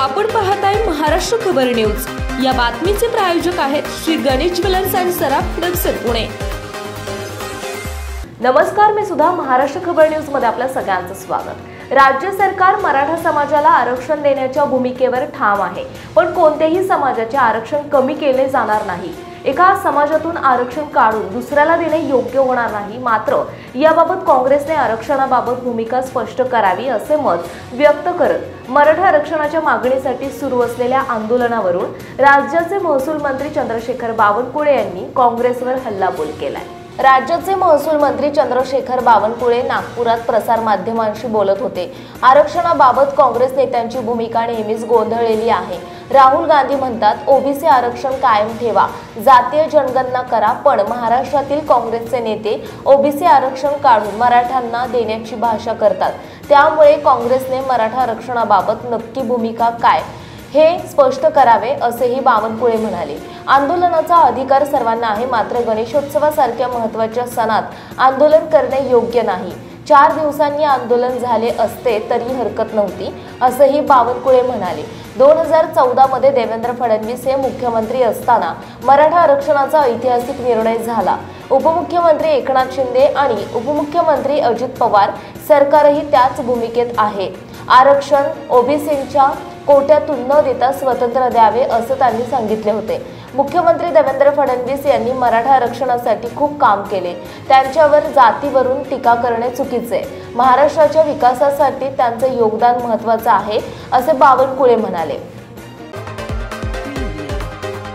आपण पाहताय महाराष्ट्र खबर न्यूज। या बातमीचे प्रायोजक आहेत श्री गणेश ज्वेलर्स अँड सराफ दक्षिण पुणे। नमस्कार, मी सुद्धा महाराष्ट्र खबर न्यूज मध्ये आपल्या सगळ्यांचं स्वागत। राज्य सरकार मराठा समाजाला आरक्षण देण्याच्या भूमिकेवर ठाम आहे, पण कोणत्याही समाजाचे आरक्षण कमी केले जाणार नाही। एका समाजातून आरक्षण काढून दुसऱ्याला देणे योग्य होणार नाही। मात्र याबाबत काँग्रेसने आरक्षणाबाबत भूमिका स्पष्ट करावी असे मत व्यक्त करत मराठा आरक्षणाच्या मागणीसाठी सुरू असलेल्या आंदोलनावरून राज्याचे महसूल मंत्री चंद्रशेखर बावनकुळे यांनी काँग्रेसवर हल्लाबोल केलाय। राज्याचे महसूल मंत्री चंद्रशेखर बावनकुळे नागपुरात प्रसार माध्यमांशी बोलत होते। आरक्षणाबाबत काँग्रेस नेत्यांची भूमिका नेहमीच गोंधळलेली आहे। राहुल गांधी म्हणतात ओबीसी आरक्षण कायम ठेवा, जातीय जनगणना करा, पण महाराष्ट्रातील काँग्रेसचे नेते ओबीसी आरक्षण काढून मराठ्यांना देण्याची भाषा करतात। त्यामुळे काँग्रेसने मराठा आरक्षणाबाबत नक्की भूमिका काय हे स्पष्ट करावे असेही बावनकुळे म्हणाले। आंदोलनाचा अधिकार सर्वांना आहे, मात्र गणेशोत्सवासारख्या महत्त्वाच्या सणात आंदोलन करणे योग्य नाही। 4 दिवसांनी आंदोलन झाले असते तरी हरकत नव्हती असेही बावनकुळे म्हणाले। 2014 मध्ये देवेंद्र फडणवीस हे मुख्यमंत्री असताना मराठा आरक्षणाचा ऐतिहासिक निर्णय झाला। उपमुख्यमंत्री एकनाथ शिंदे आणि उपमुख्यमंत्री अजित पवार सरकारही त्याच भूमिकेत आहे। आरक्षण ओबीसींच्या कोट्यातून न देता स्वतंत्र द्यावे असं त्यांनी सांगितले होते। मुख्यमंत्री देवेंद्र फडणवीस यांनी मराठा आरक्षणासाठी खूप काम केले। त्यांच्यावर जातीवरून टीका करणे चुकीचे। महाराष्ट्राच्या विकासासाठी त्यांचे योगदान महत्त्वाचे आहे असे बावनकुळे म्हणाले।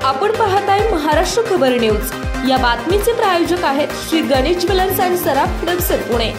आपण पाहताय महाराष्ट्र खबर न्यूज। या बातमीचे प्रायोजक आहेत श्री गणेश ज्वेलर्स अँड सराफ दक्षिण पुणे।